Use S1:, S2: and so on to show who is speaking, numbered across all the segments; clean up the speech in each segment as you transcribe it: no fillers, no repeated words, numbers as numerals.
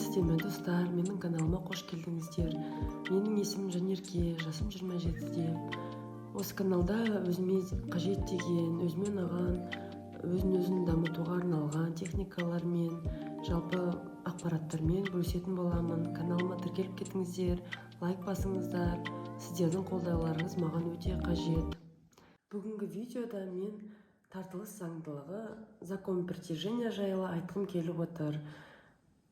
S1: Сәлеметсіздер ме достар, менің каналыма қош келдіңіздер. Менің есімім Жанерке, жасым 27-де. Осы каналда өзіме қажет деген, өзіме ұнаған, өзін дамытуға арналған техникалармен, жалпы ақпараттармен бөлісетін боламын. Каналыма тіркеліп кетіңіздер, лайк басыңыздар. Сіздердің қолдауларыңыз маған өте қажет. Бүгінгі видеода мен тартылыс заңдылығы, закон притяжения жайлы айтқым келіп отыр.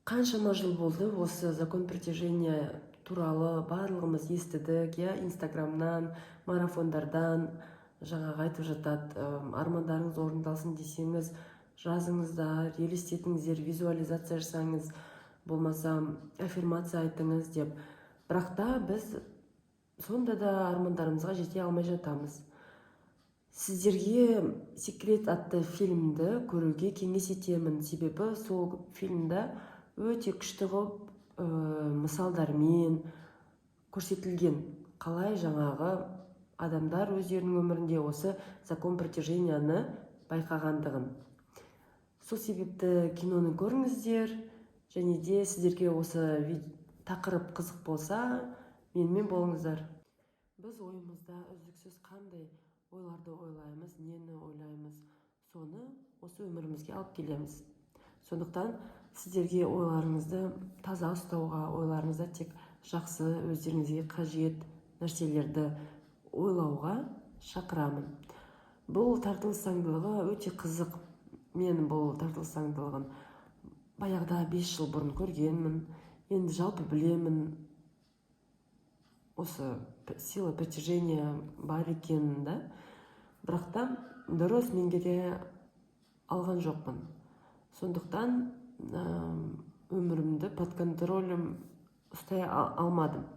S1: Қаншама жыл болды осы закон притяжения туралы барлығымыз естідік, инстаграмнан, марафондардан, жаңағы айтып жатады, армандарыңыз орындалсын десеңіз, жазыңыздар, елестетіңіздер, визуализация жасаңыз, болмаса аффирмация айтыңыз деп. Бірақ та біз сонда да армандарымызға жете алмай жатамыз. Сіздерге «Секрет» атты фильмді көруге кеңес етемін, себебі сол фильмді өте күшті қылып мысалдармен көрсетілген, қалай жаңағы адамдар өздерінің өмірінде осы закон притяженияны байқағандығын. Сол себепті киноны көріңіздер, және де сіздерге осы тақырып қызық болса, менімен болыңыздар. Біз ойымызда үздіксіз қандай ойларды ойлаймыз, нені ойлаймыз, соны осы өмірімізге алып келеміз. Сондықтан сіздерге ойларыңызды таза ұстауға, ойларыңызда тек жақсы, өздеріңізге қажет нәрселерді ойлауға шақырамын. Бұл тартылыс заңдылығы өте қызық. Мен бұл тартылыс заңдылығын баяғыда 5 жыл бұрын көргенмін, енді жалпы білемін, осы сила притяжения бар екенін да, бірақ та дұрыс меңгере алған жоқпын. Сондықтан өмірімді под контролем ұстай алмадым.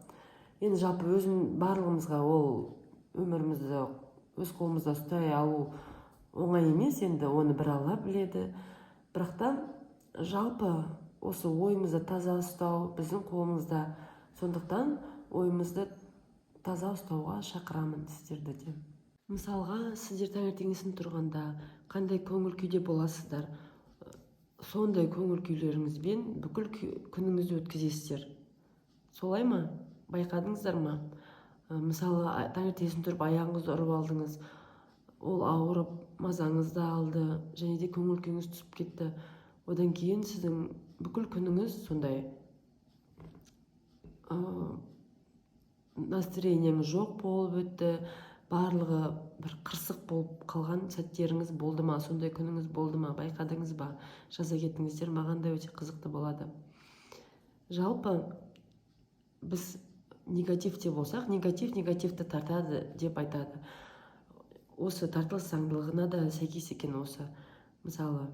S1: Енді жалпы барлығымызға ол өмірімізді өз қолымызда ұстай алу оңай емес, енді оны бір Алла біледі. Бірақ та жалпы осы ойымызды таза ұстау біздің қолымызда. Сондықтан ойымызды таза ұстауға шақырамын сіздерді де. Мысалға, сіздер таңертеңгісін тұрғанда қандай көңіл күйде боласыздар, сондай көңіл күйлеріңізбен бүкіл күніңізді өткізесіздер. Солай ма? Байқадыңыздар ма? Мысалы, таңертеңгісін тұрып аяғыңызды ұрып алдыңыз, ол ауырып, мазаңызды алды, және де көңіл күйіңіз түсіп кетті. Одан кейін сіздің бүкіл күніңіз сондай настроениеңіз жоқ болып өтті, барлығы бір қырсық болып қалған сәттеріңіз болды ма, сондай күніңіз болды ма, байқадыңыз ба? Жаза кетіңіздер, маған да өте қызықты болады. Жалпы біз негативте болсақ, негативті тартады деп айтады. Осы тартылыс заңдылығына да сәйкес екен осы. Мысалы,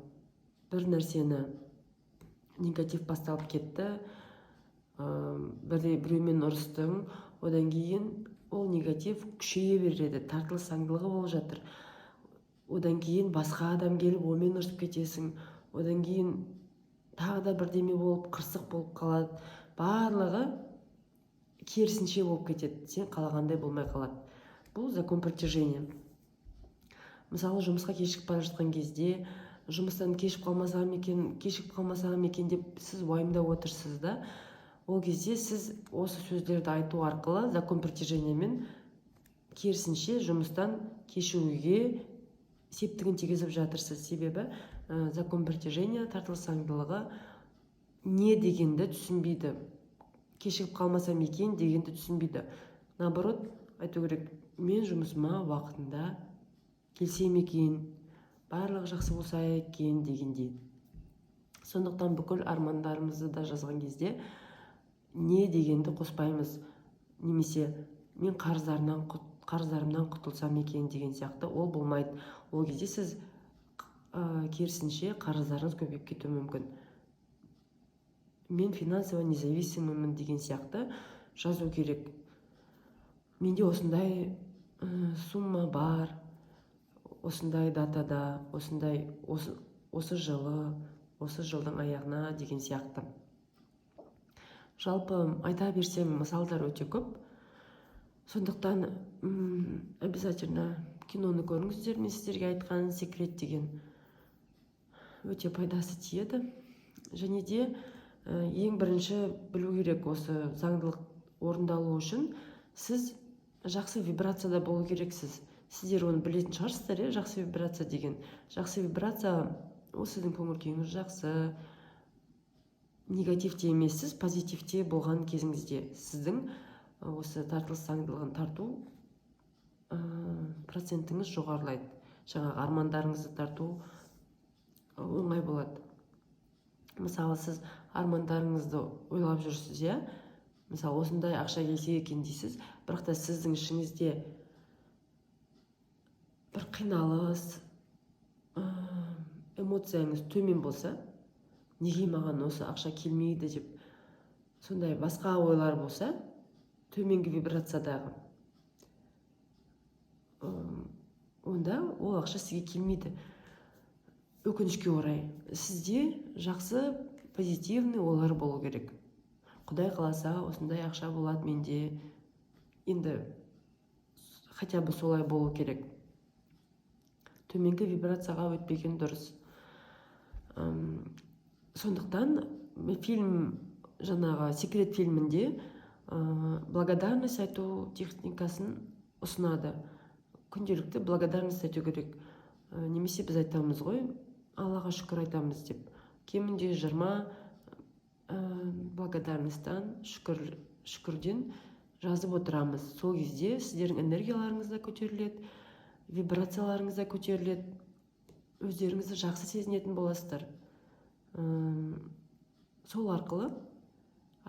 S1: бір нәрсені негатив басталып кетті, біреумен ұрыстың, одан кейін ол негатив күшейе береді, тартылыс заңдылығы болып жатыр. Одан кейін басқа адам келіп, онымен ұрысып кетесің, одан кейін тағы да бірдеме болып, қырсық болып қалады. Барлығы керісінше болып кетеді, сен қалағандай болмай қалады. Бұл закон притяжения. Мысалы, жұмысқа кешігіп бара жатқан кезде, жұмыстан кешігіп қалмасам екен деп сіз уайымдап отырсыз да, ол кезде сіз осы сөздерді айту арқылы закон притяжениемен керісінше жұмыстан кешігуге септігін тигізіп жатырсыз. Себебі закон притяжения, тартылыс заңдылығы не дегенді түсінбейді. Кешігіп қалмасам екен дегенді түсінбейді. Наоборот, айту керек, мен жұмысыма уақытында келсем екен, барлығы жақсы болса екен дегендей. Сондықтан бүкіл армандарымызды да жазған кезде не дегенді қоспаймыз. Немесе мен қарыздарымнан құтылсам екен деген сияқты, ол болмайды. Ол кезде сіз керісінше қарыздарыңыз көбейіп кетуі мүмкін. Мен финансово независимымын деген сияқты жазу керек. Менде осындай сумма бар, осындай датада, осы жылы, осы жылдың аяғына деген сияқты. Жалпы айта берсем мысалдар өте көп. Сондықтан обязательно киноны көріңіздер, мен сіздерге айтқан «Секрет» деген өте пайдасы тиеді. Және де ең бірінші білу керек, осы заңдылық орындалу үшін сіз жақсы вибрацияда болу керексіз. Сіздер оны білетін шығарсыздар, жақсы вибрация деген. Жақсы вибрация ол сіздің көңіл күйіңіз жақсы, негативте емессіз, позитивте болған кезіңізде сіздің осы тартылыс заңдылығын тарту процентіңіз жоғарылайды. Жаңағы армандарыңызды тарту оңай болады. Мысалы, сіз армандарыңызды ойлап жүрсіз, мысалы, осындай ақша келсе екен дейсіз, бірақ та сіздің ішіңізде бір қиналыс, эмоцияңыз төмен болса, неге маған осы ақша келмейді деп, сондай басқа ойлар болса, төменгі вибрациядағы, онда ол ақша сізге келмейді. Өкінішке орай, сізде жақсы позитивный ойлар болу керек. Құдай қаласа, осындай ақша болады менде, енді хотя бы солай болу керек. Төменгі вибрацияға өтпеген дұрыс. Сондықтан фильм, жаңағы секрет фильмінде благодарность айту техникасын ұсынады. Күнделікті благодарность айту керек. Немесе біз айтамыз ғой, Аллаға шүкір айтамыз деп. Кемінде 20 благодарностьтан, шүкірден жазып отырамыз. Сол кезде сіздердің энергияларыңыз да көтеріледі, вибрацияларыңыз да көтеріледі, өздеріңізді жақсы сезінетін боласыздар. Сол арқылы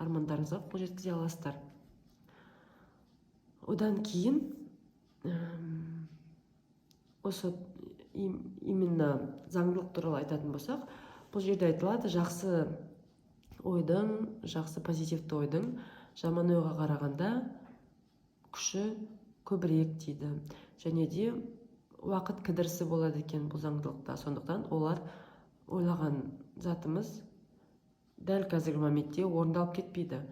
S1: армандарыңызға қол жеткізе аласыздар. Одан кейін осы именно заңдылық туралы айтатын болсақ, бұл жерде айтылады, жақсы ойдың, жақсы позитивті ойдың жаман ойға қарағанда күші көбірек дейді. Және де уақыт кідірісі болады екен бұл заңдылықта. Сондықтан олар ойлаған затымыз дәл қазіргі моменте орындалып кетпейді.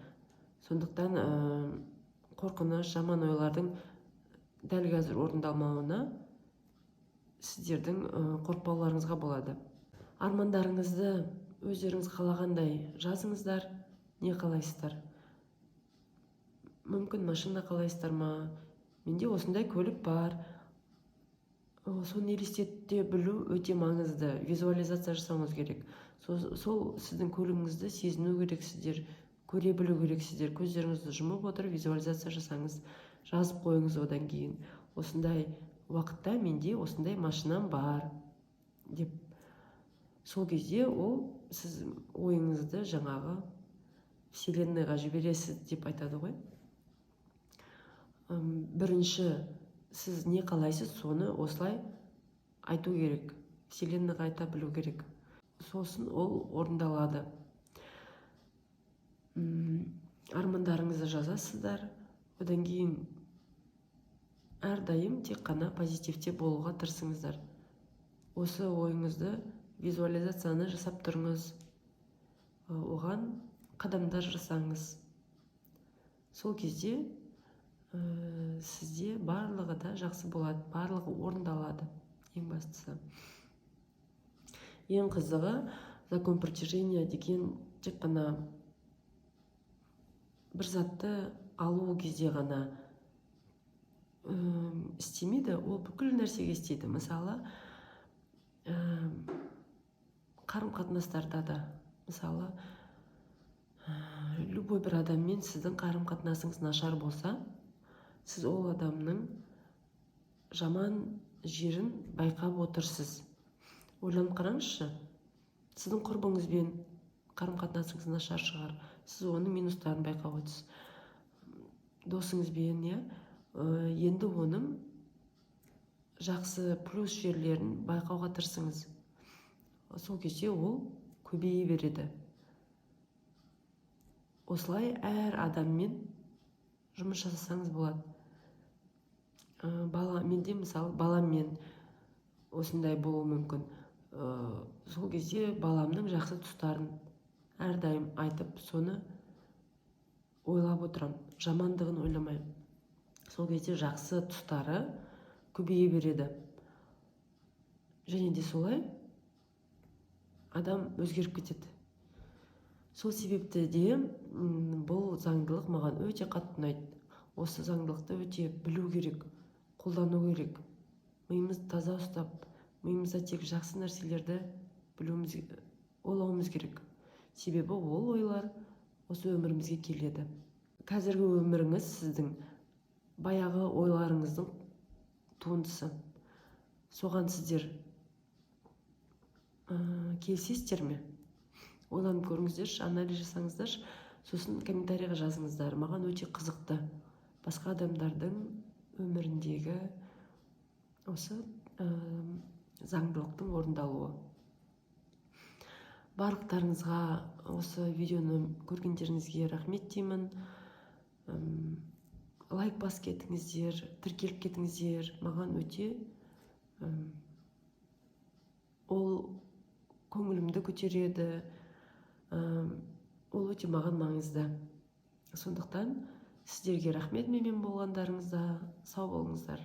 S1: Сондықтан қорқыныш, жаман ойлардың дәл қазір орындалмауына сіздердің қорықпауларыңызға болады. Армандарыңызды өздеріңіз қалағандай жазыңыздар, не қалайсыздар. Мүмкін машина қалайсыздар ма? Менде осындай көлік бар. Соны елестете білу өте маңызды. Визуализация жасауыңыз керек. Сол сіздің көлігіңізді сезіну керексіздер, көре білу керексіздер. Көздеріңізді жұмып отырып визуализация жасаңыз, жазып қойыңыз. Одан кейін осындай уақытта менде осындай машинам бар деп. Сол кезде ол сіз ойыңызды жаңағы вселенныйға жібересіз деп айтады ғой. Бірінші сіз не қалайсыз, соны осылай айту керек, вселенныйға айта білу керек. Сосын ол орындалады. Армандарыңызды жазасыздар. Одан кейін әрдайым тек қана позитивте болуға тырысыңыздар. Осы ойыңызды, визуализацияны жасап тұрыңыз. Оған қадамдар жасаңыз. Сол кезде сізде барлығы да жақсы болады, барлығы орындалады. Ең бастысы. Ең қызығы, закон притяжения деген тек қана бір затты алу кезде ғана істемейді, ол бүкіл нәрсеге істейді. Мысалы, қарым-қатынастарда да, мысалы, любой бір адаммен сіздің қарым-қатынасыңыз нашар болса, сіз ол адамның жаман жерін байқап отырсыз. Ойланып қараңызшы, сіздің құрбыңызбен қарым-қатынасыңыз нашар шығар, сіз оның минустарын байқап отырсыз. Досыңызбен, енді оның жақсы плюс жерлерін байқауға тырысыңыз. Сол кезде ол көбейе береді. Осылай әр адаммен жұмыс жасасаңыз болады. Менде мысалы баламмен осындай болуы мүмкін. Сол кезде баламның жақсы тұстарын әрдайым айтып, соны ойлап отырам, жамандығын ойламайым. Сол кезде жақсы тұстары көбейе береді. Және де солай адам өзгеріп кетеді. Сол себепті де бұл заңдылық маған өте қатты ұнайды. Осы заңдылықты өте білу керек, қолдану керек. Миымызды таза ұстап, миымызда тек жақсы нәрселерді ойлауымыз керек. Себебі ол ойлар осы өмірімізге келеді. Қазіргі өміріңіз сіздің баяғы ойларыңыздың туындысы. Соған сіздер келісесіздер ме? Ойланып көріңіздерші, анализ жасаңыздаршы, сосын комментарийға жазыңыздар. Маған өте қызықты басқа адамдардың өміріндегі осы заңдылықтың орындалуы. Барлықтарыңызға осы видеоны көргендеріңізге рахмет деймін. Лайк басып кетіңіздер, тіркеліп кетіңіздер. Маған өте ол көңілімді көтереді. Ол өте маған маңызды. Сондықтан сіздерге рахмет менімен болғандарыңызда. Сау болыңыздар.